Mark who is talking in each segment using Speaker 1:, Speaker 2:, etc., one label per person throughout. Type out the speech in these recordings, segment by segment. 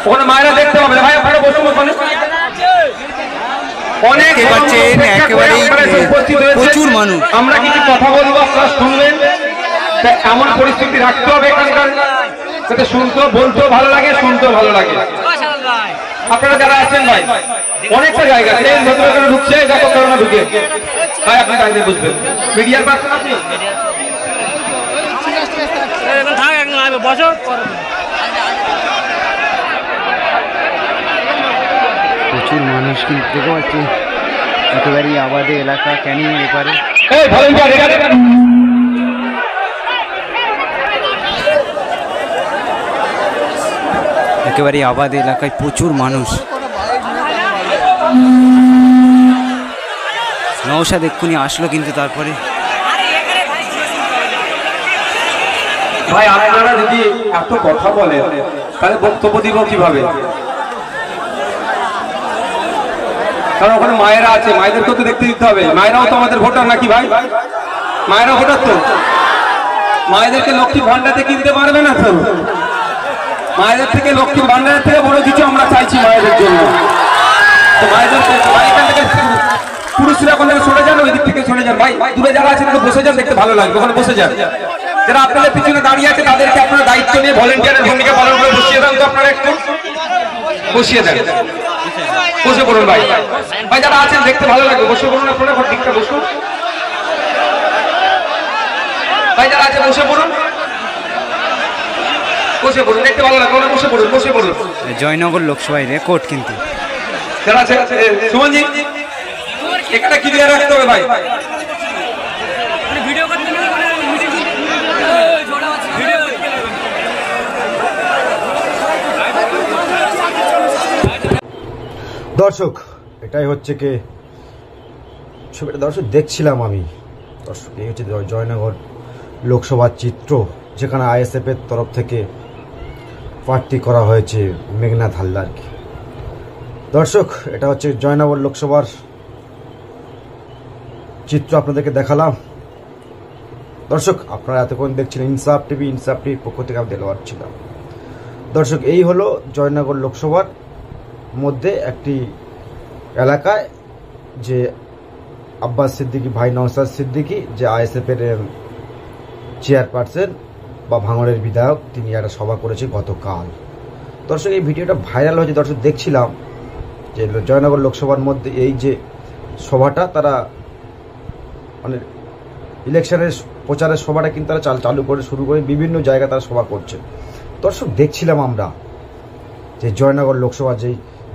Speaker 1: ওখানে মায়েরা দেখতে পাবে ভাই, আপনারা বসুন। অনেক প্রচুর মানুষ, আমরা কিছু কথা বলবো, আপনারা শুনবেন। এমন পরিস্থিতি রাখতে হবে এখানকার, যাতে শুনতেও বলতেও ভালো লাগে, শুনতেও ভালো লাগে। আপনারা যারা আছেন ভাই, অনেকটা জায়গা ঢুকছে, দেখো করোনা ঢুকে ভাই, আপনি তাই বুঝবেন। মিডিয়ার পার্সন আপনি বসো।
Speaker 2: প্রচুর মানুষ কিন্তু দেখতে পাচ্ছি, একেবারে আবাদে এলাকা ক্যানিং এপারে। একেবারে আবাদ এলাকায় প্রচুর মানুষ। নওশাদ এক্ষুনি আসলো কিন্তু তারপরে
Speaker 1: ভাই আপনারা যদি এত কথা বলেন তাহলে বক্তব্য দিব কিভাবে? কারণ ওখানে মায়েরা আছে, মায়েদেরকেও তো দেখতে দিতে হবে। মায়েরাও তো আমাদের ভোটার নাকি ভাই? মায়েরা ভোটার তো। মায়েদেরকে লক্ষ্মী ভান্ডারে কিনতে পারবে না তো। মায়েদের থেকে লক্ষ্মী ভান্ডারের থেকে বড় কিছু আমরা চাইছি মায়েদের জন্য। তো মায়েদের পুরুষরা ওখান থেকে সরে যান, ওই দিক থেকে সরে যান ভাই। দূরে যারা আছেন একটু বসে যান, দেখতে ভালো লাগবে, ওখানে বসে যান। যারা আপনাদের পিছনে দাঁড়িয়ে আছে তাদেরকে আপনারা দায়িত্ব নিয়ে ভলেন্টিয়ারের ভূমিকা পালন করে বসিয়ে দেন। তো আপনারা একটু বসিয়ে দেন, বসে পড়ুন ভাই। ভাই যারা আছেন দেখতে ভালো লাগবে, বসে পড়ুন, আপনারা ঠিকঠাক বসুন ভাই। যারা আছে বসে পড়ুন, বসে পড়ুন, দেখতে ভালো লাগবে, বসে পড়ুন, বসে পড়ুন।
Speaker 2: জয়নগর লোকসভায় রেকর্ড কিন্তু।
Speaker 1: যারা আছে সুমনজি, একটা ক্লিয়ার রাখতে হবে ভাই।
Speaker 3: দর্শক এটাই হচ্ছে কি ছবিটা দর্শক দেখছিলাম আমি। দর্শক এই হচ্ছে জয়নগর লোকসভার চিত্র, যেখানে আইএসএফ এর তরফ থেকে প্রার্থী করা হয়েছে মেঘনাথ হালদারকে। দর্শক এটা হচ্ছে জয়নগর লোকসভার চিত্র আপনাদেরকে দেখালাম। দর্শক আপনারা এতক্ষণ দেখছিলেন ইনসাফ টিভি, ইনসাফ টিভির পক্ষ থেকে আমি দেলোয়ার ছিলাম। দর্শক এই হলো জয়নগর লোকসভার মধ্যে একটি এলাকায় যে আব্বাস সিদ্দিকী ভাই নওশাদ সিদ্দিকী, যে আইএসএফ এর চেয়ারপারসন বা ভাঙড়ের বিধায়ক, তিনি একটা সভা করেছে গতকাল। দর্শক এই ভিডিওটা ভাইরাল হয়েছে, দর্শক দেখছিলাম যে জয়নগর লোকসভার মধ্যে এই যে সভাটা, তারা মানে ইলেকশনের প্রচারের সভাটা কিন্তু তারা চালু করে শুরু করে বিভিন্ন জায়গায় তারা সভা করছে। দর্শক দেখছিলাম আমরা যে জয়নগর লোকসভা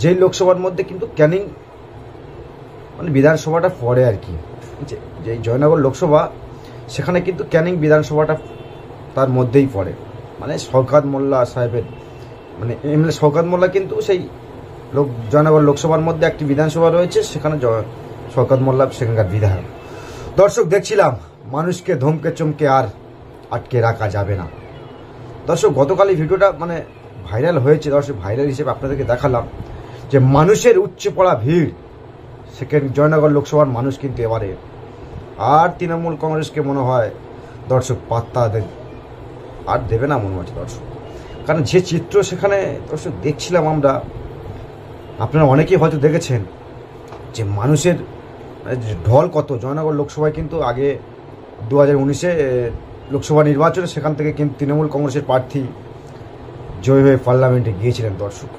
Speaker 3: যেই লোকসভার মধ্যে কিন্তু ক্যানিং মানে বিধানসভাটা পড়ে আর কি, যে জয়নগর লোকসভা সেখানে কিন্তু ক্যানিং বিধানসভাটা তার মধ্যেই পড়ে। মানে শওকত মোল্লা সাহেবের মানে এমএলএ শওকত মোল্লা কিন্তু সেই জয়নগর লোকসভার মধ্যে একটি বিধানসভা রয়েছে, সেখানে শওকত মোল্লা সেখানকার বিধায়ক। দর্শক দেখছিলাম মানুষকে ধমকে চমকে আর আটকে রাখা যাবে না। দর্শক গতকাল এই ভিডিওটা মানে ভাইরাল হয়েছে। দর্শক ভাইরাল হিসেবে আপনাদেরকে দেখালাম যে মানুষের উপচে পড়া ভিড়, সেখানে জয়নগর লোকসভার মানুষ কিন্তু এবারে আর তৃণমূল কংগ্রেসকে মনে হয় দর্শক পাত্তা আর দেবে না মনে হচ্ছে দর্শক। কারণ যে চিত্র সেখানে দর্শক দেখছিলাম আমরা, আপনারা অনেকেই হয়তো দেখেছেন যে মানুষের ঢল কত। জয়নগর লোকসভায় কিন্তু আগে 2019-এ লোকসভা নির্বাচনে সেখান থেকে কিন্তু তৃণমূল কংগ্রেসের প্রার্থী জয় হয়ে পার্লামেন্টে গিয়েছিলেন দর্শক।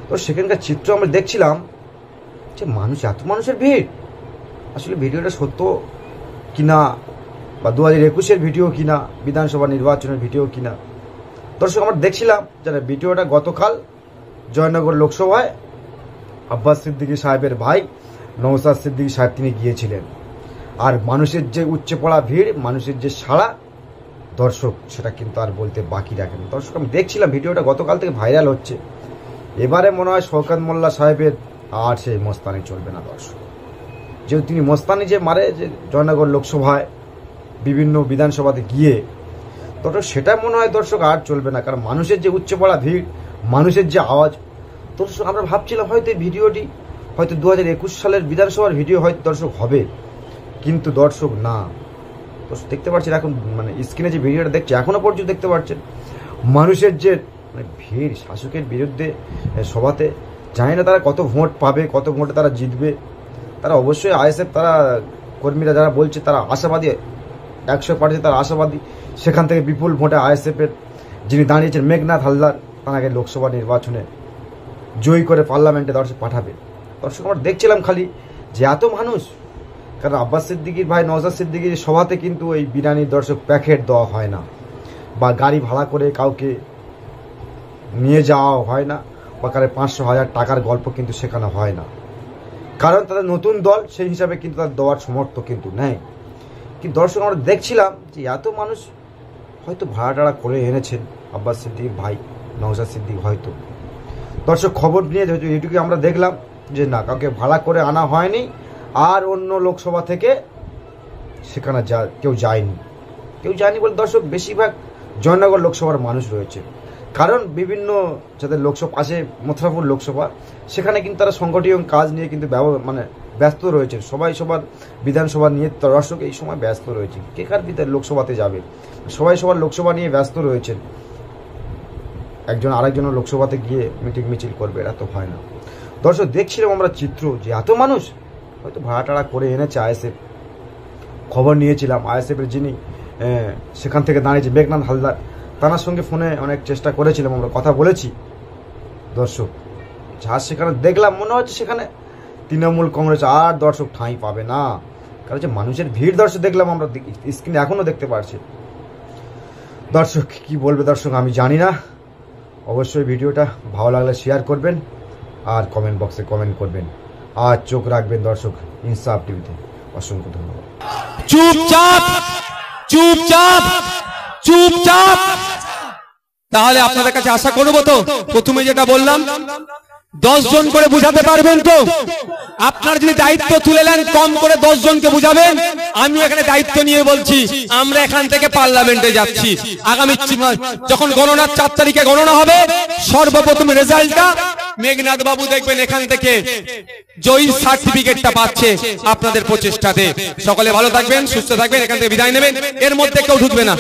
Speaker 3: তো সেখানকার চিত্র আমরা দেখছিলাম যে এত মানুষের ভিড়, আসলে ভিডিওটা সত্য কিনা বা 2021-এর ভিডিও কিনা, বিধানসভা নির্বাচনের ভিডিও কিনা। দর্শক আমরা দেখছিলাম যারা ভিডিওটা গতকাল জয়নগর লোকসভায় আব্বাস সিদ্দিকী সাহেবের ভাই নওশাদ সিদ্দিকী সাহেব তিনি গিয়েছিলেন। আর মানুষের যে উপচে পড়া ভিড়, মানুষের যে সাড়া, দর্শক সেটা কিন্তু আর বলতে বাকি রাখেন। দর্শক আমি দেখছিলাম ভিডিওটা গতকাল থেকে ভাইরাল হচ্ছে। এবারে মনে হয় শওকত মোল্লা সাহেবের আর সেই মস্তানি চলবে না দর্শক। যেহেতু তিনি মস্তানি যে মারে যে জয়নগর লোকসভায় বিভিন্ন বিধানসভাতে গিয়ে, দর্শক সেটা মনে হয় দর্শক আর চলবে না। কারণ মানুষের যে উচ্চ পড়া ভিড়, মানুষের যে আওয়াজ, দর্শক আমরা ভাবছিলাম হয়তো এই ভিডিওটি হয়তো 2021 সালের বিধানসভার ভিডিও হয়তো দর্শক হবে, কিন্তু দর্শক না। দর্শক দেখতে পাচ্ছেন এখন মানে স্ক্রিনে যে ভিডিওটা দেখছে এখনো পর্যন্ত দেখতে পাচ্ছেন মানুষের যে মানে ভিড় শাসকের বিরুদ্ধে সভাতে। জানি না তারা কত ভোট পাবে, কত ভোটে তারা জিতবে। তারা অবশ্যই আইএসএফ তারা কর্মীরা যারা বলছে তারা আশাবাদী, 100% তারা আশাবাদী সেখান থেকে বিপুল ভোটে আইএসএফের যিনি দাঁড়িয়েছেন মেঘনাথ হালদার তাঁকে লোকসভা নির্বাচনে জয়ী করে পার্লামেন্টে দর্শক পাঠাবে। দর্শক আমরা দেখছিলাম খালি যে এত মানুষ, কারণ আব্বাস সিদ্দিকীর ভাই নওশাদ সিদ্দিকীর সভাতে কিন্তু এই বিরিয়ানির দর্শক প্যাকেট দেওয়া হয় না, বা গাড়ি ভাড়া করে কাউকে নিয়ে যাওয়া হয় না, বা কারে 500,000 টাকার গল্প কিন্তু সেখানে হয় না। কারণ তাদের নতুন দল সেই হিসাবে কিন্তু তাদের দেওয়ার সমর্থ কিন্তু নেই। কিন্তু দর্শক আমরা দেখছিলাম যে এত মানুষ হয়তো ভাড়া টাড়া করে এনেছেন আব্বাস সিদ্দিকীর ভাই নওশাদ সিদ্দিকী হয়তো। দর্শক খবর নিয়ে যেহেতু এইটুকু আমরা দেখলাম যে না, কাউকে ভাড়া করে আনা হয়নি, আর অন্য লোকসভা থেকে সেখানে কেউ যায়নি বলে দর্শক বেশিরভাগ জয়নগর লোকসভার মানুষ রয়েছে। কারণ বিভিন্ন যাদের লোকসভা পাশে মথুরাপুর লোকসভা, সেখানে কিন্তু তারা সংগঠিত কাজ নিয়ে কিন্তু মানে ব্যস্ত রয়েছে। সবাই সবার বিধানসভা নিয়ে দর্শক এই সময় ব্যস্ত রয়েছে। কে কার লোকসভাতে যাবে, সবাই সবার লোকসভা নিয়ে ব্যস্ত রয়েছেন। একজন আরেকজনের লোকসভাতে গিয়ে মিটিং মিছিল করবে, এটা তো হয় না। দর্শক দেখছিলাম আমরা চিত্র যে এত মানুষ হয়তো ভাড়া টাড়া করে এনেছে আইএসএফ। খবর নিয়েছিলাম আইএসএফের যিনি সেখান থেকে দাঁড়িয়েছে মেঘনাথ হালদার, তার সঙ্গে ফোনে অনেক চেষ্টা করেছিলাম, আমরা কথা বলেছি। দর্শক যা সেখানে দেখলাম মনে হচ্ছে সেখানে তৃণমূল কংগ্রেস আর দর্শক ঠাঁই পাবে না। কারণ যে মানুষের ভিড় দর্শক দেখলাম আমরা স্ক্রিনে এখনো দেখতে পাচ্ছি। দর্শক কি বলবে দর্শক আমি জানি না। অবশ্যই ভিডিওটা ভালো লাগলে শেয়ার করবেন আর কমেন্ট বক্সে কমেন্ট করবেন, আর চোখ রাখবেন দর্শক ইনসাফ টিভিতে। অসংখ্য ধন্যবাদ।
Speaker 1: চুপচাপ চুপচাপ চুপচাপ। তাহলে আপনাদের কাছে আশা করবো তো প্রথমে যেটা বললাম 10 জন করে বুঝাতে পারবেন তো? আপনার যদি দায়িত্ব তুলে নেন কম করে 10 জনকে বুঝাবেন। আমি এখানে দায়িত্ব নিয়ে বলছি, আমরা এখান থেকে পার্লামেন্টে যাচ্ছি। আগামী যখন গণনার 4 তারিখে গণনা হবে, সর্বপ্রথম রেজাল্টটা মেঘনাথ বাবু দেখবেন এখান থেকে জয়ী সার্টিফিকেটটা পাচ্ছে আপনাদের প্রচেষ্টাতে। সকলে ভালো থাকবেন, সুস্থ থাকবেন, এখান থেকে বিদায় নেবেন। এর মধ্যে কেউ ঢুকবে না।